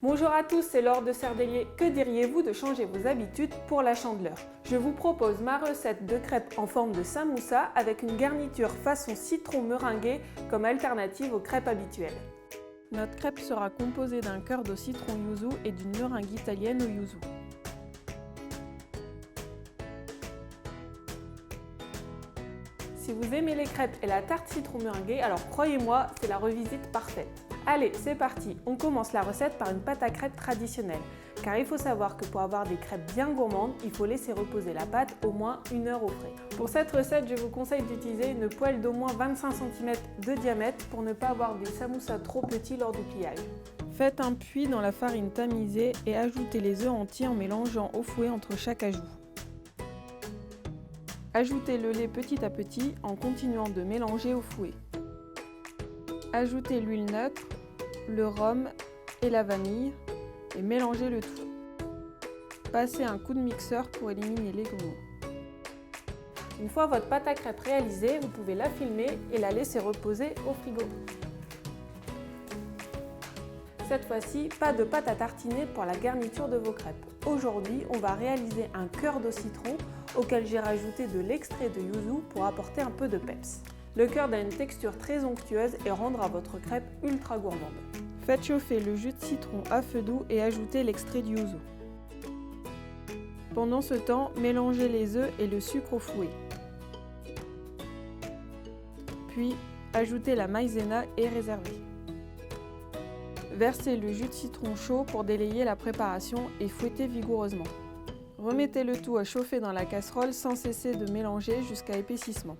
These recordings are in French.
Bonjour à tous, c'est Laure de Cerdelier. Que diriez-vous de changer vos habitudes pour la Chandeleur? Je vous propose ma recette de crêpes en forme de samoussa avec une garniture façon citron meringué comme alternative aux crêpes habituelles. Notre crêpe sera composée d'un cœur au citron yuzu et d'une meringue italienne au yuzu. Si vous aimez les crêpes et la tarte citron meringuée, alors croyez-moi, c'est la revisite parfaite. Allez, c'est parti! On commence la recette par une pâte à crêpes traditionnelle. Car il faut savoir que pour avoir des crêpes bien gourmandes, il faut laisser reposer la pâte au moins 1 heure au frais. Pour cette recette, je vous conseille d'utiliser une poêle d'au moins 25 cm de diamètre pour ne pas avoir des samoussas trop petits lors du pliage. Faites un puits dans la farine tamisée et ajoutez les œufs entiers en mélangeant au fouet entre chaque ajout. Ajoutez le lait petit à petit en continuant de mélanger au fouet. Ajoutez l'huile neutre, le rhum et la vanille et mélangez le tout. Passez un coup de mixeur pour éliminer les grumeaux. Une fois votre pâte à crêpes réalisée, vous pouvez la filmer et la laisser reposer au frigo. Cette fois-ci, pas de pâte à tartiner pour la garniture de vos crêpes. Aujourd'hui, on va réaliser un cœur de citron auquel j'ai rajouté de l'extrait de yuzu pour apporter un peu de peps. Le cœur a une texture très onctueuse et rendra votre crêpe ultra gourmande. Faites chauffer le jus de citron à feu doux et ajoutez l'extrait de yuzu. Pendant ce temps, mélangez les œufs et le sucre au fouet. Puis, ajoutez la maïzena et réservez. Versez le jus de citron chaud pour délayer la préparation et fouettez vigoureusement. Remettez le tout à chauffer dans la casserole sans cesser de mélanger jusqu'à épaississement.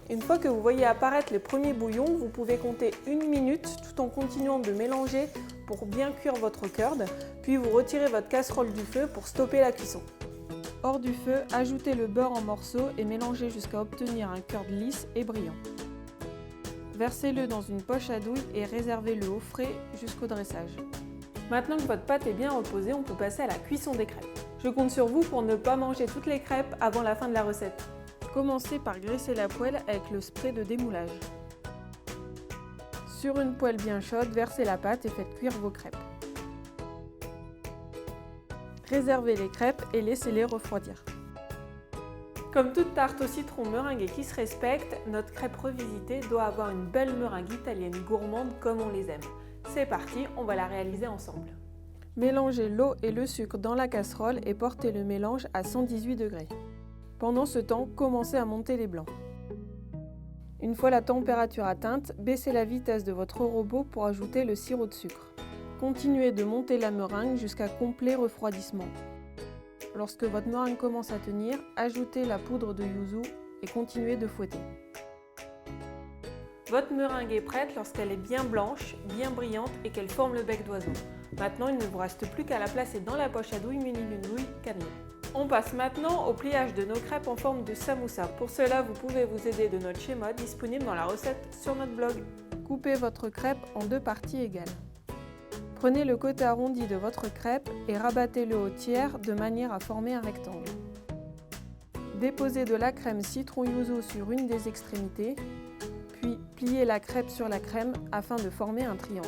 Une fois que vous voyez apparaître les premiers bouillons, vous pouvez compter 1 minute tout en continuant de mélanger pour bien cuire votre curd, puis vous retirez votre casserole du feu pour stopper la cuisson. Hors du feu, ajoutez le beurre en morceaux et mélangez jusqu'à obtenir un curd lisse et brillant. Versez-le dans une poche à douille et réservez-le au frais jusqu'au dressage. Maintenant que votre pâte est bien reposée, on peut passer à la cuisson des crêpes. Je compte sur vous pour ne pas manger toutes les crêpes avant la fin de la recette. Commencez par graisser la poêle avec le spray de démoulage. Sur une poêle bien chaude, versez la pâte et faites cuire vos crêpes. Réservez les crêpes et laissez-les refroidir. Comme toute tarte au citron meringuée qui se respecte, notre crêpe revisitée doit avoir une belle meringue italienne gourmande comme on les aime. C'est parti, on va la réaliser ensemble. Mélangez l'eau et le sucre dans la casserole et portez le mélange à 118 degrés. Pendant ce temps, commencez à monter les blancs. Une fois la température atteinte, baissez la vitesse de votre robot pour ajouter le sirop de sucre. Continuez de monter la meringue jusqu'à complet refroidissement. Lorsque votre meringue commence à tenir, ajoutez la poudre de yuzu et continuez de fouetter. Votre meringue est prête lorsqu'elle est bien blanche, bien brillante et qu'elle forme le bec d'oiseau. Maintenant, il ne vous reste plus qu'à la placer dans la poche à douille munie d'une douille cannelée. On passe maintenant au pliage de nos crêpes en forme de samoussa. Pour cela, vous pouvez vous aider de notre schéma disponible dans la recette sur notre blog. Coupez votre crêpe en 2 parties égales. Prenez le côté arrondi de votre crêpe et rabattez-le au tiers de manière à former un rectangle. Déposez de la crème citron yuzu sur une des extrémités, puis pliez la crêpe sur la crème afin de former un triangle.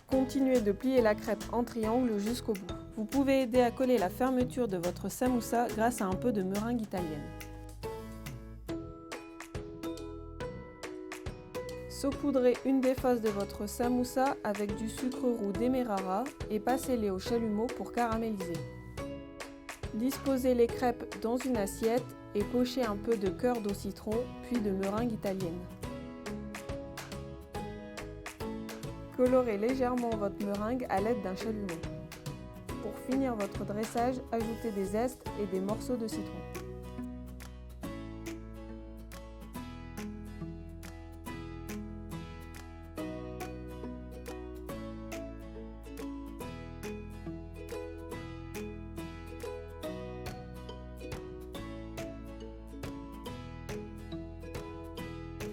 Continuez de plier la crêpe en triangle jusqu'au bout. Vous pouvez aider à coller la fermeture de votre samoussa grâce à un peu de meringue italienne. Saupoudrez une des faces de votre samoussa avec du sucre roux demerara et passez-les au chalumeau pour caraméliser. Disposez les crêpes dans une assiette et pochez un peu de cœur au citron puis de meringue italienne. Colorez légèrement votre meringue à l'aide d'un chalumeau. Pour finir votre dressage, ajoutez des zestes et des morceaux de citron.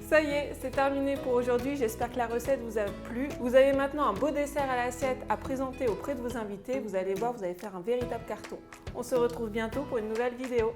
Ça y est, c'est terminé pour aujourd'hui, j'espère que la recette vous a plu. Vous avez maintenant un beau dessert à l'assiette à présenter auprès de vos invités. Vous allez voir, vous allez faire un véritable carton. On se retrouve bientôt pour une nouvelle vidéo.